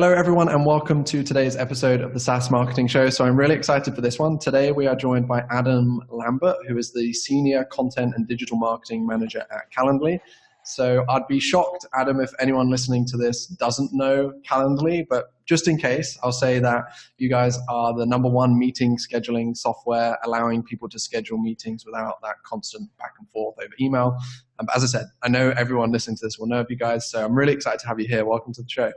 Hello, everyone, and welcome to today's episode of the SaaS Marketing Show. So I'm really excited for this one. Today, we are joined by Adam Lambert, who is the Senior Content and Digital Marketing Manager at Calendly. So I'd be shocked, Adam, if anyone listening to this doesn't know Calendly, but just in case, I'll say that you guys are the #1 meeting scheduling software, allowing people to schedule meetings without that constant back and forth over email. But as I said, I know everyone listening to this will know of you guys, so I'm really excited to have you here. Welcome to the show.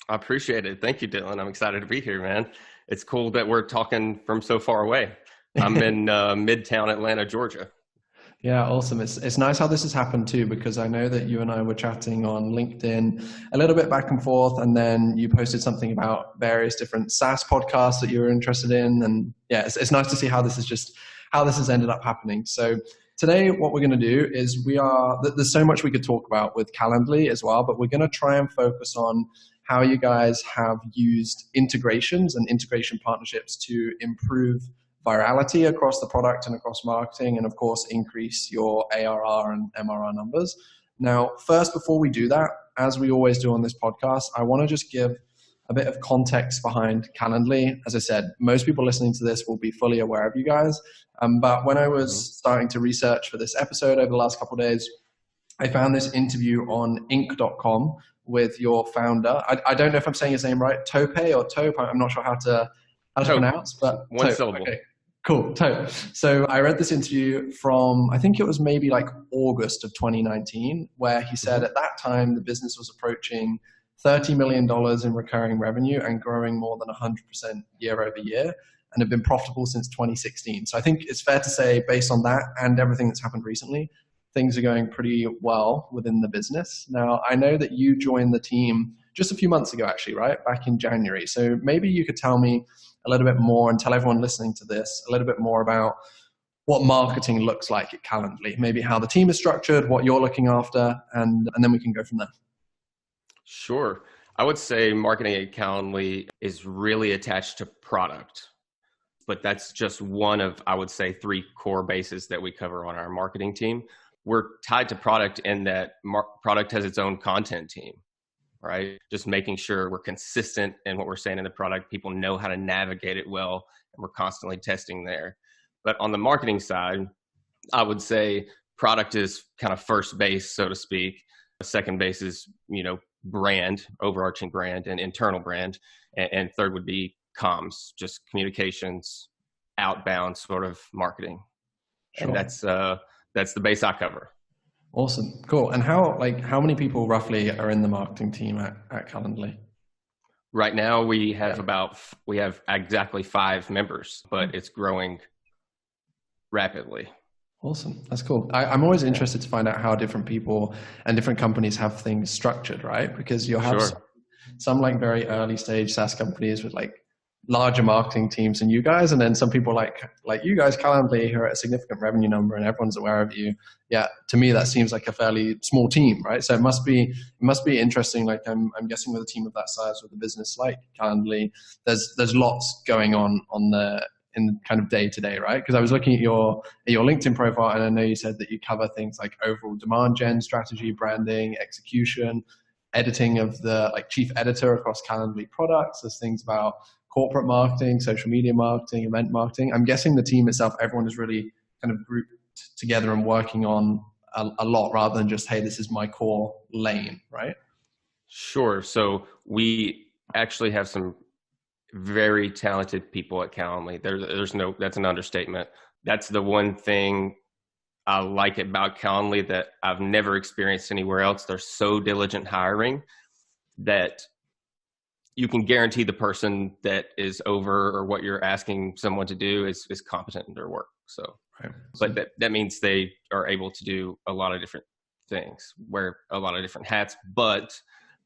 I appreciate it. Thank you, Dylan. I'm excited to be here, man. It's cool that we're talking from so far away. I'm in Midtown Atlanta, Georgia. Yeah, awesome. It's nice how this has happened too, because I know that you and I were chatting on LinkedIn a little bit back and forth, and then you posted something about various different SaaS podcasts that you were interested in. And yeah, it's nice to see how this has ended up happening. So today, what we're going to do is there's so much we could talk about with Calendly as well, but we're going to try and focus on how you guys have used integrations and integration partnerships to improve virality across the product and across marketing, and of course, increase your ARR and MRR numbers. Now, first, before we do that, as we always do on this podcast, I want to just give a bit of context behind Calendly. As I said, most people listening to this will be fully aware of you guys. But when I was starting to research for this episode over the last couple of days, I found this interview on Inc.com with your founder. I don't know if I'm saying his name right, Tope or Tope. I'm not sure how to pronounce, but one syllable. Okay. Cool, Tope. So I read this interview from, I think it was maybe like August of 2019, where he said at that time the business was approaching $30 million in recurring revenue and growing more than 100% year over year, and have been profitable since 2016. So I think it's fair to say, based on that and everything that's happened recently, things are going pretty well within the business. Now, I know that you joined the team just a few months ago, actually, right? Back in January. So maybe you could tell me a little bit more, and tell everyone listening to this a little bit more about what marketing looks like at Calendly, maybe how the team is structured, what you're looking after, and then we can go from there. Sure. I would say marketing at Calendly is really attached to product, but that's just one of, I would say, 3 core bases that we cover on our marketing team. We're tied to product in that product has its own content team, right? Just making sure we're consistent in what we're saying in the product. People know how to navigate it well, and we're constantly testing there. But on the marketing side, I would say product is kind of first base, so to speak. Second base is, brand, overarching brand, and internal brand. And third would be comms, just communications, outbound sort of marketing. Sure. And that's the base I cover. Awesome. Cool. And how many people roughly are in the marketing team at Calendly? Right now we have exactly 5 members, but it's growing rapidly. Awesome. That's cool. I'm always interested to find out how different people and different companies have things structured, right? Because you'll have some like very early stage SaaS companies with like larger marketing teams than you guys, and then some people like you guys, Calendly, who are at a significant revenue number and everyone's aware of you. Yeah, to me that seems like a fairly small team, right? So it must be interesting. Like I'm guessing with a team of that size, with a business like Calendly, there's lots going on in kind of day to day, right? Because I was looking at your LinkedIn profile, and I know you said that you cover things like overall demand gen strategy, branding, execution, editing of the chief editor across Calendly products. There's things about corporate marketing, social media marketing, event marketing. I'm guessing the team itself, everyone is really kind of grouped together and working on a lot, rather than just, hey, this is my core lane, right? Sure. So we actually have some very talented people at Calendly. That's an understatement. That's the one thing I like about Calendly that I've never experienced anywhere else. They're so diligent hiring that you can guarantee the person that is over, or what you're asking someone to do is competent in their work. So, right. But that means they are able to do a lot of different things, wear a lot of different hats. But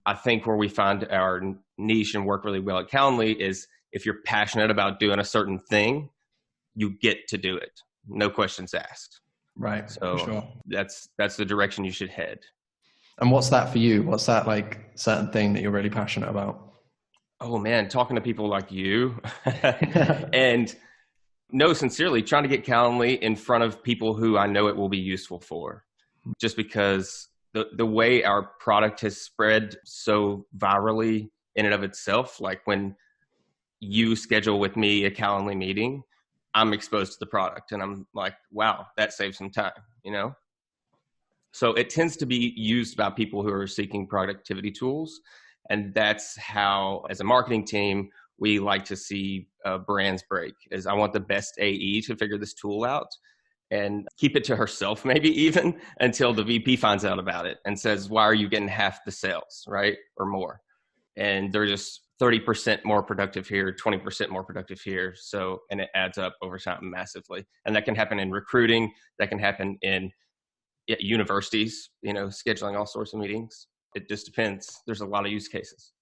I think where we find our niche and work really well at Calendly is if you're passionate about doing a certain thing, you get to do it. No questions asked. Right. So sure. That's the direction you should head. And what's that for you? What's that certain thing that you're really passionate about? Oh man, talking to people like you and sincerely trying to get Calendly in front of people who I know it will be useful for, just because the way our product has spread so virally in and of itself. Like when you schedule with me a Calendly meeting, I'm exposed to the product and I'm like, wow, that saves some time, you know? So it tends to be used by people who are seeking productivity tools. And that's how, as a marketing team, we like to see brands break. Is I want the best AE to figure this tool out and keep it to herself, maybe even until the VP finds out about it and says, why are you getting half the sales, right? Or more. And they're just 30% more productive here, 20% more productive here. So, and it adds up over time massively. And that can happen in recruiting. That can happen in universities, scheduling all sorts of meetings. It just depends. There's a lot of use cases.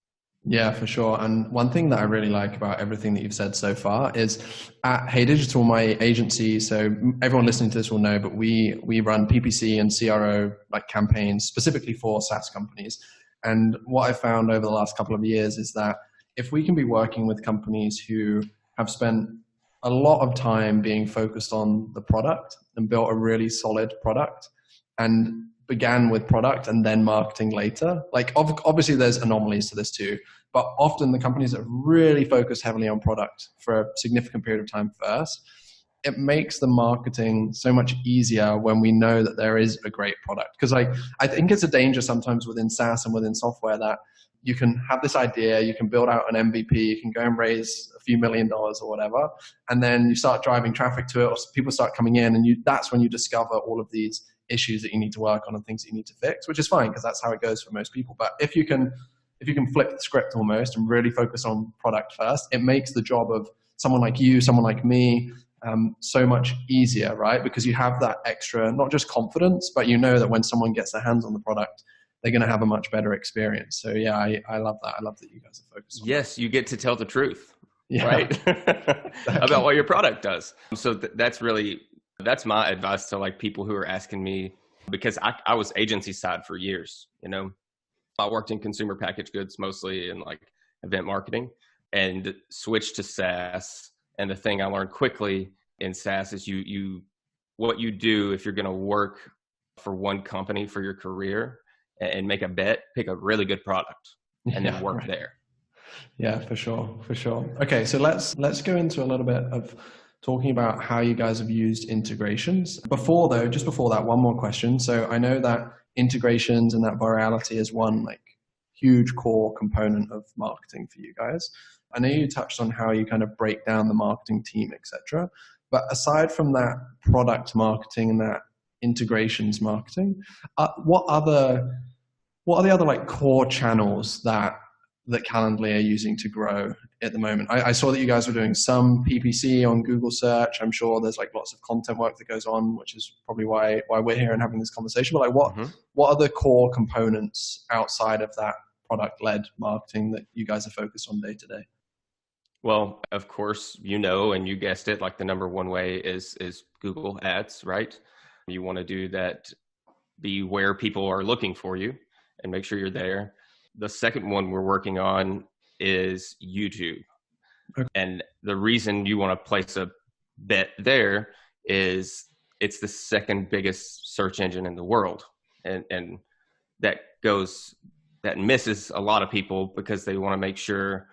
Yeah, for sure. And one thing that I really like about everything that you've said so far is at Hey Digital, my agency, so everyone listening to this will know, but we run PPC and CRO like campaigns specifically for SaaS companies. And what I found over the last couple of years is that if we can be working with companies who have spent a lot of time being focused on the product and built a really solid product and began with product and then marketing later. Like obviously there's anomalies to this too, but often the companies that really focus heavily on product for a significant period of time first, it makes the marketing so much easier when we know that there is a great product. Because I think it's a danger sometimes within SaaS and within software that you can have this idea, you can build out an MVP, you can go and raise a few $1 million or whatever, and then you start driving traffic to it, or people start coming in, and that's when you discover all of these issues that you need to work on and things that you need to fix, which is fine because that's how it goes for most people. But if you can flip the script almost and really focus on product first, it makes the job of someone like you, someone like me, so much easier, right? Because you have that extra, not just confidence, but you know that when someone gets their hands on the product, they're going to have a much better experience. So yeah, I love that. I love that you guys are focused on Yes, that. You get to tell the truth, yeah, right? exactly. About what your product does. So that's my advice to like people who are asking me, because I was agency side for years, I worked in consumer packaged goods mostly in like event marketing and switched to SaaS. And the thing I learned quickly in SaaS is what you do if you're going to work for one company for your career and make a bet, pick a really good product and then work there. Yeah, for sure. Okay, so let's go into a little bit of talking about how you guys have used integrations. Just before that, one more question. So I know that integrations and that virality is one like huge core component of marketing for you guys. I know you touched on how you kind of break down the marketing team, etc. But aside from that product marketing and that integrations marketing, what are the other like core channels that Calendly are using to grow at the moment? I saw that you guys were doing some PPC on Google search. I'm sure there's like lots of content work that goes on, which is probably why we're here and having this conversation. But like what are the core components outside of that product-led marketing that you guys are focused on day to day? Well, of course, and you guessed it, like the number one way is Google Ads, right? You want to do that, be where people are looking for you and make sure you're there. The second one we're working on is YouTube. Okay. And the reason you want to place a bet there is it's the second biggest search engine in the world. And that misses a lot of people because they want to make sure,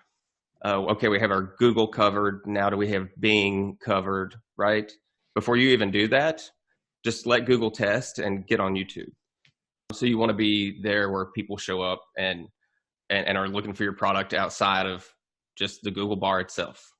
okay, we have our Google covered. Now do we have Bing covered, right? Before you even do that, just let Google test and get on YouTube. So you want to be there where people show up and are looking for your product outside of just the Google bar itself.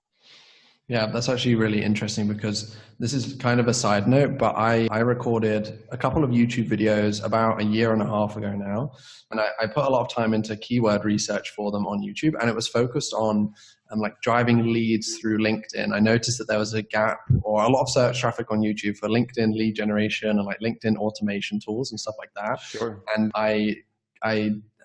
Yeah, that's actually really interesting because this is kind of a side note, but I recorded a couple of YouTube videos about a year and a half ago now. And I put a lot of time into keyword research for them on YouTube, and it was focused on like driving leads through LinkedIn. I noticed that there was a gap or a lot of search traffic on YouTube for LinkedIn lead generation and like LinkedIn automation tools and stuff like that. Sure. And I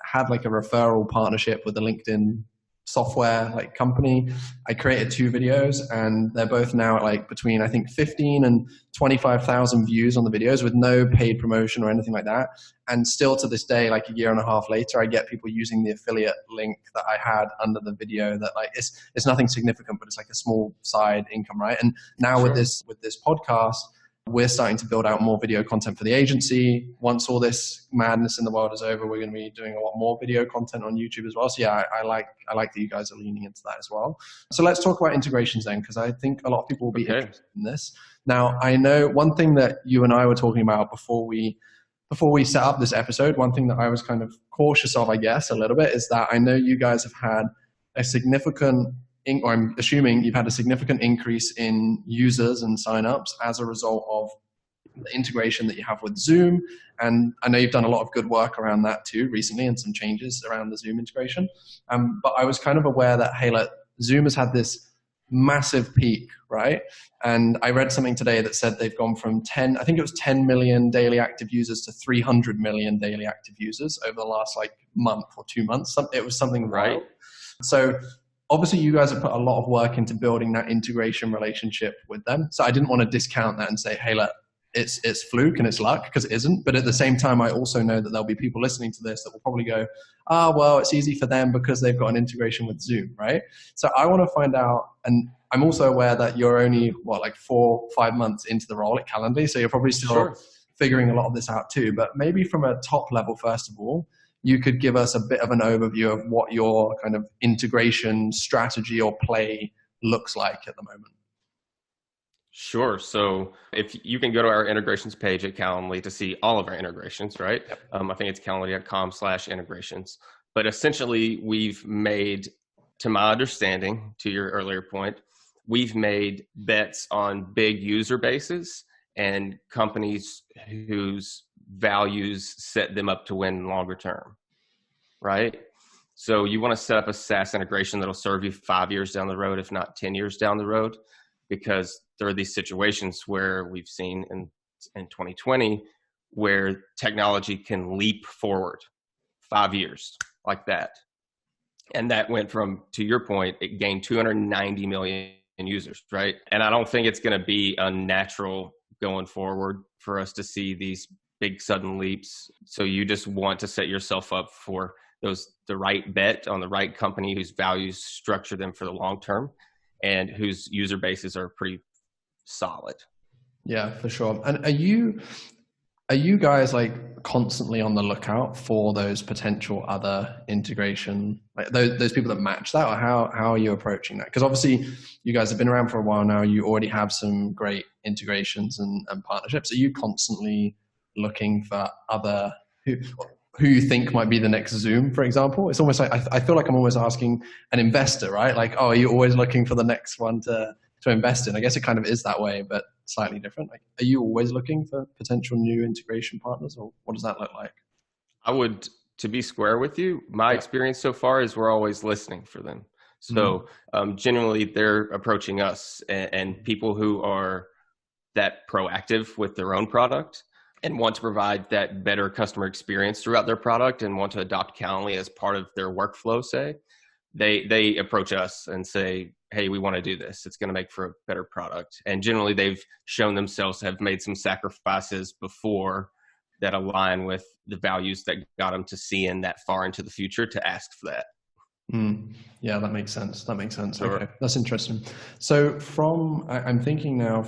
had like a referral partnership with the LinkedIn software like company. I created 2 videos and they're both now at like between I think 15 and 25,000 views on the videos with no paid promotion or anything like that. And still to this day, like a year and a half later, I get people using the affiliate link that I had under the video that like it's nothing significant, but it's like a small side income, right? And now with this podcast, We're starting to build out more video content for the agency. Once all this madness in the world is over, we're going to be doing a lot more video content on YouTube as well. So yeah, I like that you guys are leaning into that as well. So let's talk about integrations then, because I think a lot of people will be interested in this. Now, I know one thing that you and I were talking about before we set up this episode, one thing that I was kind of cautious of, I guess, a little bit, is that I know you guys have had a significant, or I'm assuming you've had a significant increase in users and signups as a result of the integration that you have with Zoom. And I know you've done a lot of good work around that too recently, and some changes around the Zoom integration. But I was kind of aware that, hey, look, Zoom has had this massive peak, right? And I read something today that said they've gone from 10 million daily active users to 300 million daily active users over the last month or 2 months. It was something right. So obviously you guys have put a lot of work into building that integration relationship with them. So I didn't want to discount that and say, hey, look, it's fluke and it's luck, because it isn't. But at the same time, I also know that there'll be people listening to this that will probably go, well, it's easy for them because they've got an integration with Zoom, right? So I want to find out, and I'm also aware that you're only, 4-5 months into the role at Calendly, so you're probably still figuring a lot of this out too. But maybe from a top level, first of all, you could give us a bit of an overview of what your kind of integration strategy or play looks like at the moment. Sure. So if you can go to our integrations page at Calendly to see all of our integrations, right? Yep. I think it's calendly.com/integrations. But essentially, we've made, to my understanding, to your earlier point, we've made bets on big user bases and companies whose values set them up to win longer term, right? So you want to set up a SaaS integration that'll serve you 5 years down the road, if not 10 years down the road, because there are these situations where we've seen in 2020 where technology can leap forward 5 years like that. And that went from, to your point, it gained 290 million users, right? And I don't think it's going to be unnatural going forward for us to see these big sudden leaps. So you just want to set yourself up for the right bet on the right company whose values structure them for the long term and whose user bases are pretty solid. Yeah, for sure. And are you guys constantly on the lookout for those potential other integration, those people that match that, or how are you approaching that? Because obviously you guys have been around for a while now. You already have some great integrations and partnerships. Are you constantly looking for other who you think might be the next Zoom, for example? It's almost like I feel like I'm almost asking an investor, right? Are you always looking for the next one to invest in? I guess it kind of is that way, but slightly different. Are you always looking for potential new integration partners, or what does that look like? To be square with you, my experience so far is we're always listening for them. So generally they're approaching us and people who are that proactive with their own product and want to provide that better customer experience throughout their product and want to adopt Calendly as part of their workflow, say, they approach us and say, hey, we want to do this. It's going to make for a better product. And generally they've shown themselves to have made some sacrifices before that align with the values that got them to see in that far into the future to ask for that. Yeah, that makes sense. Sure. Okay, that's interesting. So I'm thinking now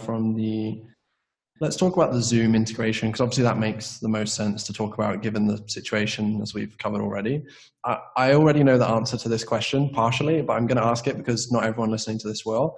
let's talk about the Zoom integration, because obviously that makes the most sense to talk about given the situation as we've covered already. I already know the answer to this question partially, but I'm going to ask it because not everyone listening to this will.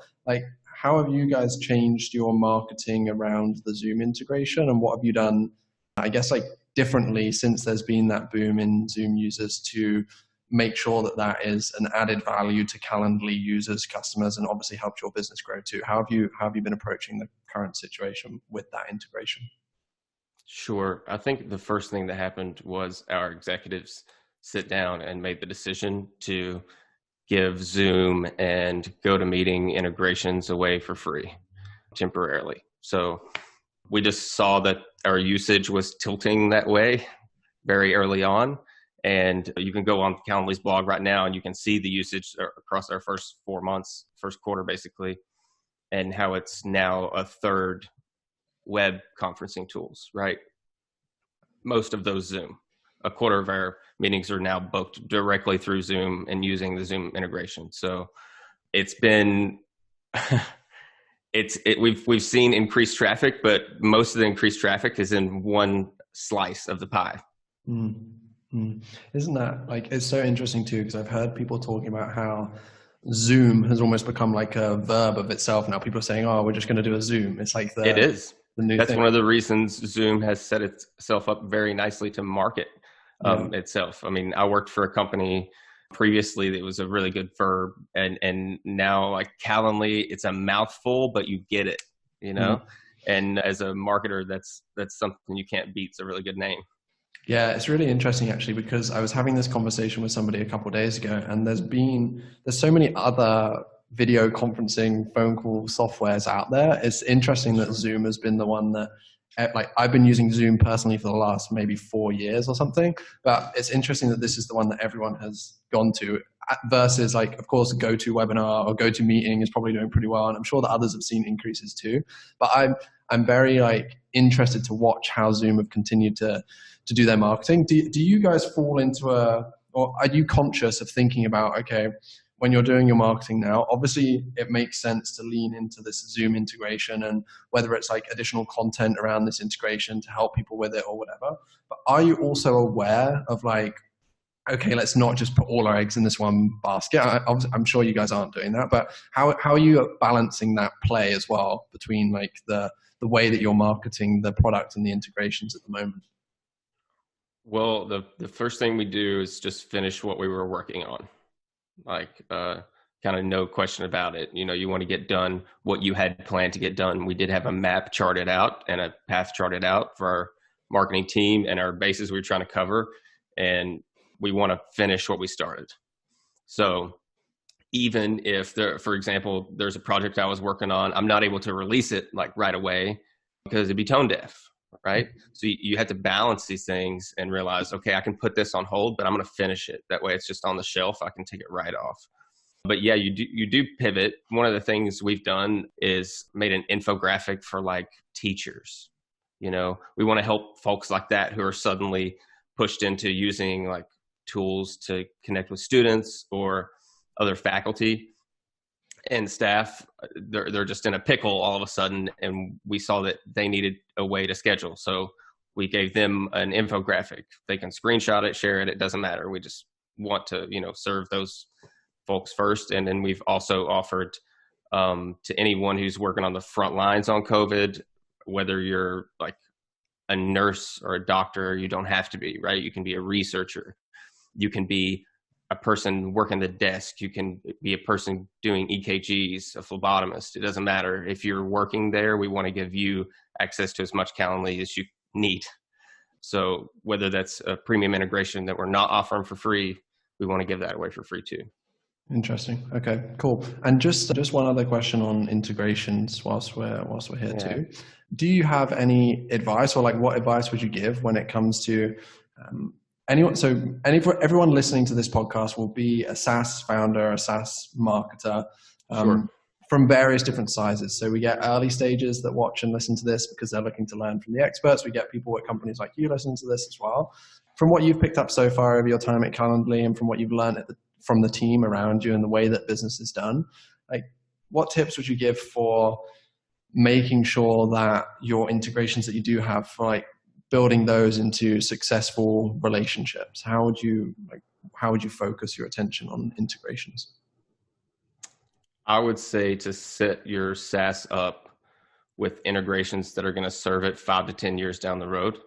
How have you guys changed your marketing around the Zoom integration, and what have you done, I guess, differently since there's been that boom in Zoom users to make sure that is an added value to Calendly users, customers, and obviously helped your business grow too? How have you been approaching the current situation with that integration? Sure. I think the first thing that happened was our executives sit down and made the decision to give Zoom and GoToMeeting integrations away for free temporarily. So we just saw that our usage was tilting that way very early on. And you can go on Calendly's blog right now and you can see the usage across our first 4 months, first quarter basically, and how it's now a third web conferencing tools, right? Most of those Zoom. A quarter of our meetings are now booked directly through Zoom and using the Zoom integration. So it's been We've seen increased traffic, but most of the increased traffic is in one slice of the pie. Mm. Mm. Isn't that like, it's so interesting too, because I've heard people talking about how Zoom has almost become like a verb of itself now. People are saying, oh, we're just going to do a Zoom. It's like It is. the new That's thing. one of the reasons Zoom has set itself up very nicely to market itself. I mean, I worked for a company previously that was a really good verb, and now like Calendly, it's a mouthful, but you get it, you know? And as a marketer, that's something you can't beat. It's a really good name. Yeah, it's really interesting actually, because I was having this conversation with somebody a couple of days ago, and there's so many other video conferencing phone call softwares out there. It's interesting that Zoom has been the one that, like, I've been using Zoom personally for the last maybe 4 years or something, but it's interesting that this is the one that everyone has gone to, versus like, of course, GoToWebinar or GoToMeeting is probably doing pretty well, and I'm sure that others have seen increases too. But I'm very like interested to watch how Zoom have continued to do their marketing. Do you guys fall into or are you conscious of thinking about, okay, when you're doing your marketing now, obviously it makes sense to lean into this Zoom integration, and whether it's like additional content around this integration to help people with it or whatever, but are you also aware of like, okay, let's not just put all our eggs in this one basket? I'm sure you guys aren't doing that, but how are you balancing that play as well between like the way that you're marketing the product and the integrations at the moment? Well, the first thing we do is just finish what we were working on. Like, kind of no question about it. You know, you want to get done what you had planned to get done. We did have a map charted out and a path charted out for our marketing team and our bases we were trying to cover. And we want to finish what we started. So even if for example, there's a project I was working on, I'm not able to release it like right away because it'd be tone deaf. Right. So you have to balance these things and realize, okay, I can put this on hold, but I'm going to finish it. That way it's just on the shelf. I can take it right off. But yeah, you do pivot. One of the things we've done is made an infographic for like teachers. You know, we want to help folks like that who are suddenly pushed into using like tools to connect with students or other faculty and staff. They're just in a pickle all of a sudden, and we saw that they needed a way to schedule. So we gave them an infographic. They can screenshot it, share it. It doesn't matter. We just want to, you know, serve those folks first. And then we've also offered to anyone who's working on the front lines on COVID, whether you're like a nurse or a doctor, you don't have to be, right? You can be a researcher. You can be a person working the desk. You can be a person doing EKGs, a phlebotomist. It doesn't matter. If you're working there, we want to give you access to as much Calendly as you need. So whether that's a premium integration that we're not offering for free, we want to give that away for free too. Interesting. Okay, cool. And just one other question on integrations whilst we're here too. Do you have any advice, or like what advice would you give when it comes to anyone? So everyone listening to this podcast will be a SaaS founder, a SaaS marketer, Sure. from various different sizes. So we get early stages that watch and listen to this because they're looking to learn from the experts. We get people at companies like you listening to this as well. From what you've picked up so far over your time at Calendly, and from what you've learned from the team around you and the way that business is done, like what tips would you give for making sure that your integrations that you do have, for like building those into successful relationships? How would you focus your attention on integrations? I would say to set your SaaS up with integrations that are going to serve it 5 to 10 years down the road,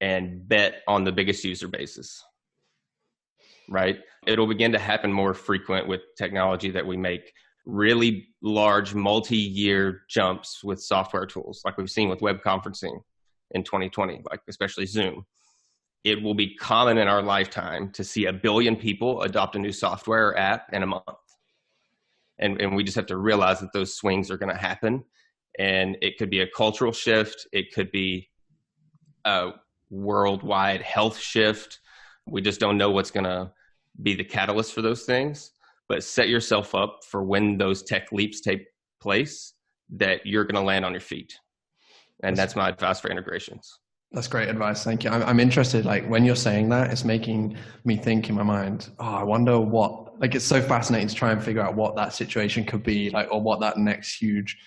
and bet on the biggest user bases, right? It'll begin to happen more frequent with technology that we make really large multi-year jumps with software tools like we've seen with web conferencing in 2020, like especially Zoom. It will be common in our lifetime to see 1 billion people adopt a new software or app in a month. And we just have to realize that those swings are going to happen. And it could be a cultural shift. It could be a worldwide health shift. We just don't know what's going to be the catalyst for those things. But set yourself up for when those tech leaps take place, that you're going to land on your feet. And that's my advice for integrations. That's great advice. Thank you. I'm interested, like when you're saying that, it's making me think in my mind, oh, I wonder what, like it's so fascinating to try and figure out what that situation could be like, or what that next huge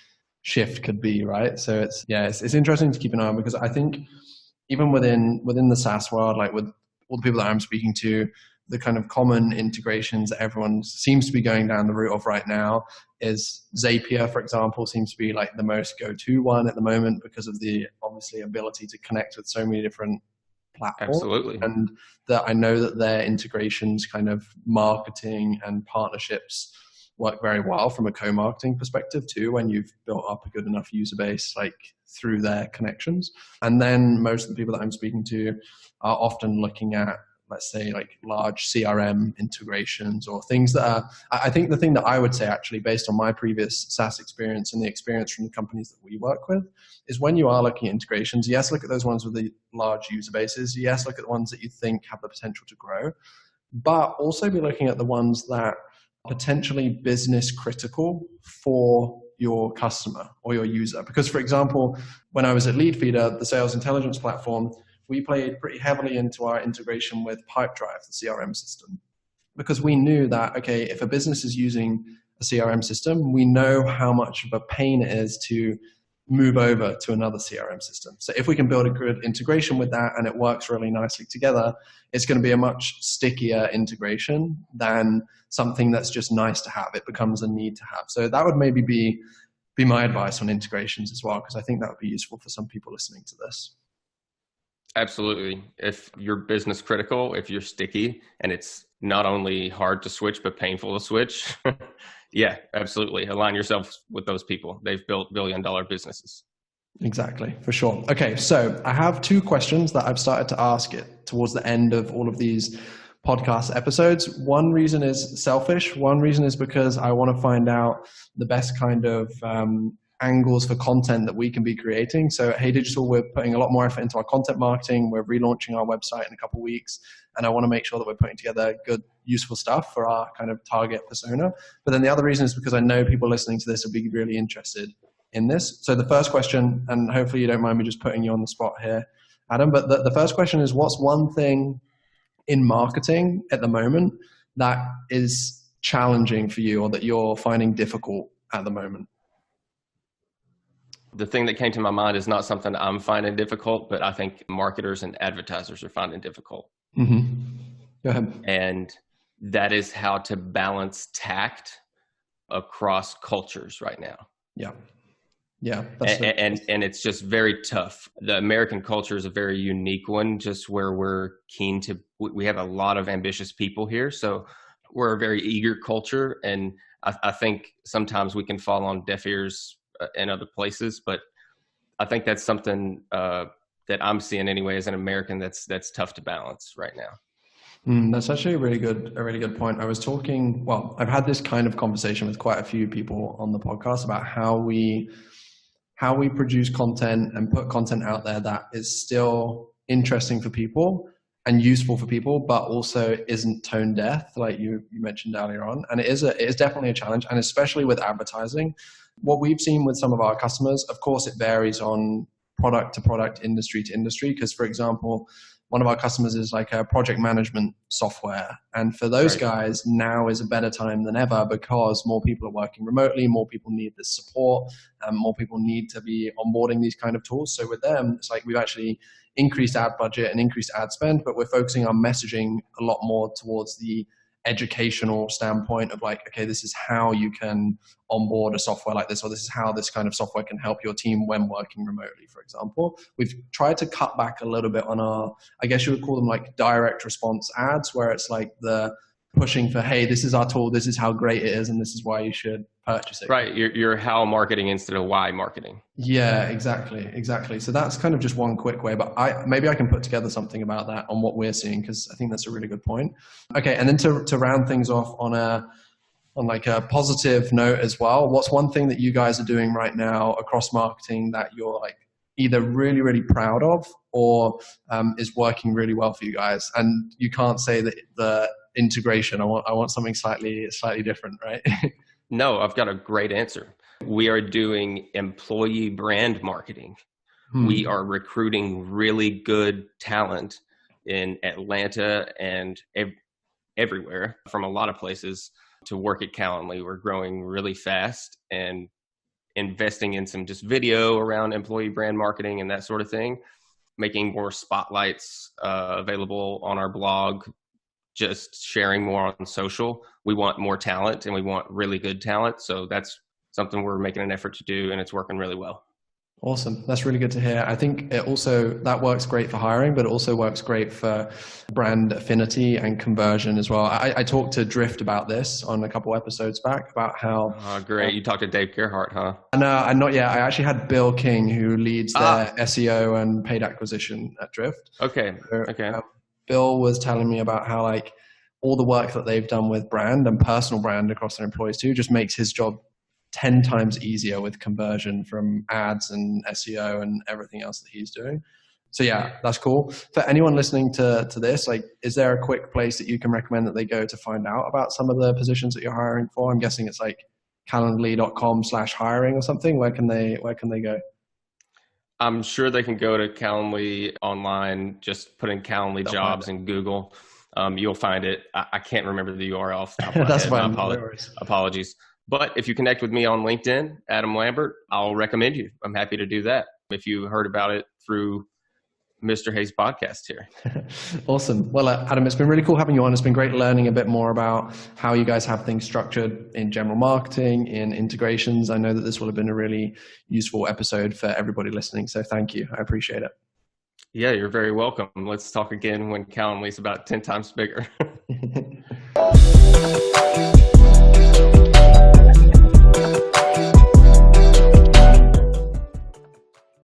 shift could be, right? So it's interesting to keep an eye on because I think even within the SaaS world, like with all the people that I'm speaking to, the kind of common integrations that everyone seems to be going down the route of right now is Zapier, for example, seems to be like the most go-to one at the moment because of the obviously ability to connect with so many different platforms. Absolutely. And that I know that their integrations, kind of marketing and partnerships work very well from a co-marketing perspective too, when you've built up a good enough user base like through their connections. And then most of the people that I'm speaking to are often looking at, let's say, like large CRM integrations or things that are, I think the thing that I would say actually based on my previous SaaS experience and the experience from the companies that we work with is when you are looking at integrations, yes, look at those ones with the large user bases. Yes, look at the ones that you think have the potential to grow, but also be looking at the ones that are potentially business critical for your customer or your user. Because for example, when I was at Leadfeeder, the sales intelligence platform, we played pretty heavily into our integration with Pipedrive, the CRM system, because we knew that, okay, if a business is using a CRM system, we know how much of a pain it is to move over to another CRM system. So if we can build a good integration with that and it works really nicely together, it's going to be a much stickier integration than something that's just nice to have. It becomes a need to have. So that would maybe be my advice on integrations as well, because I think that would be useful for some people listening to this. Absolutely. If you're business critical, if you're sticky and it's not only hard to switch, but painful to switch, yeah, absolutely. Align yourself with those people. They've built billion-dollar businesses. Exactly, for sure. Okay, so I have two questions that I've started to ask it towards the end of all of these podcast episodes. One reason is selfish. One reason is because I want to find out the best kind of angles for content that we can be creating. So at Hey Digital, we're putting a lot more effort into our content marketing. We're relaunching our website in a couple of weeks. And I want to make sure that we're putting together good, useful stuff for our kind of target persona. But then the other reason is because I know people listening to this will be really interested in this. So the first question, and hopefully you don't mind me just putting you on the spot here, Adam, but the first question is, what's one thing in marketing at the moment that is challenging for you or that you're finding difficult at the moment? The thing that came to my mind is not something I'm finding difficult, but I think marketers and advertisers are finding difficult. Mm-hmm. Go ahead. And that is how to balance tact across cultures right now. Yeah. Yeah. And it's just very tough. The American culture is a very unique one, just where we have a lot of ambitious people here. So we're a very eager culture. And I think sometimes we can fall on deaf ears in other places, but I think that's something that I'm seeing anyway as an American that's tough to balance right now. That's actually a really good point. I've had this kind of conversation with quite a few people on the podcast about how we produce content and put content out there that is still interesting for people and useful for people, but also isn't tone deaf, like you mentioned earlier on. And it is definitely a challenge, and especially with advertising. What we've seen with some of our customers, of course, it varies on product to product, industry to industry. Because, for example, one of our customers is like a project management software. And for those guys, now is a better time than ever because more people are working remotely, more people need this support, and more people need to be onboarding these kind of tools. So with them, it's like we've actually increased ad budget and increased ad spend, but we're focusing on messaging a lot more towards the educational standpoint of like, okay, this is how you can onboard a software like this, or this is how this kind of software can help your team when working remotely, for example. We've tried to cut back a little bit on our, I guess you would call them like direct response ads, where it's like the pushing for, hey, this is our tool, this is how great it is, and this is why you should purchase it. Right, you're how marketing instead of why marketing. Yeah, exactly. So that's kind of just one quick way, but maybe I can put together something about that on what we're seeing, because I think that's a really good point. Okay, and then to round things off on like a positive note as well, what's one thing that you guys are doing right now across marketing that you're like either really, really proud of or is working really well for you guys? And you can't say that the integration. I want something slightly different, right? No, I've got a great answer. We are doing employee brand marketing. We are recruiting really good talent in Atlanta and everywhere from a lot of places to work at Calendly. We're growing really fast and investing in some just video around employee brand marketing and that sort of thing, making more spotlights available on our blog, just sharing more on social. We want more talent and we want really good talent. So that's something we're making an effort to do, and it's working really well. Awesome. That's really good to hear. I think it also, that works great for hiring, but it also works great for brand affinity and conversion as well. I talked to Drift about this on a couple episodes back about how... Oh, great. You talked to Dave Gerhardt, huh? No, not yet. I actually had Bill King, who leads their SEO and paid acquisition at Drift. Okay. Bill was telling me about how like all the work that they've done with brand and personal brand across their employees too just makes his job 10 times easier with conversion from ads and SEO and everything else that he's doing. So yeah, that's cool. For anyone listening to this, like, is there a quick place that you can recommend that they go to find out about some of the positions that you're hiring for? I'm guessing it's like calendly.com/hiring or something. Where can they go? I'm sure they can go to Calendly online, just put in Calendly jobs in Google. You'll find it. I can't remember the URL off the top of my That's head. fine. Apologies. But if you connect with me on LinkedIn, Adam Lambert, I'll recommend you. I'm happy to do that if you heard about it through Mr. Hayes' podcast here. Awesome. Well, Adam, it's been really cool having you on. It's been great learning a bit more about how you guys have things structured in general marketing, in integrations. I know that this will have been a really useful episode for everybody listening. So thank you. I appreciate it. Yeah, you're very welcome. Let's talk again when Calendly's about 10 times bigger.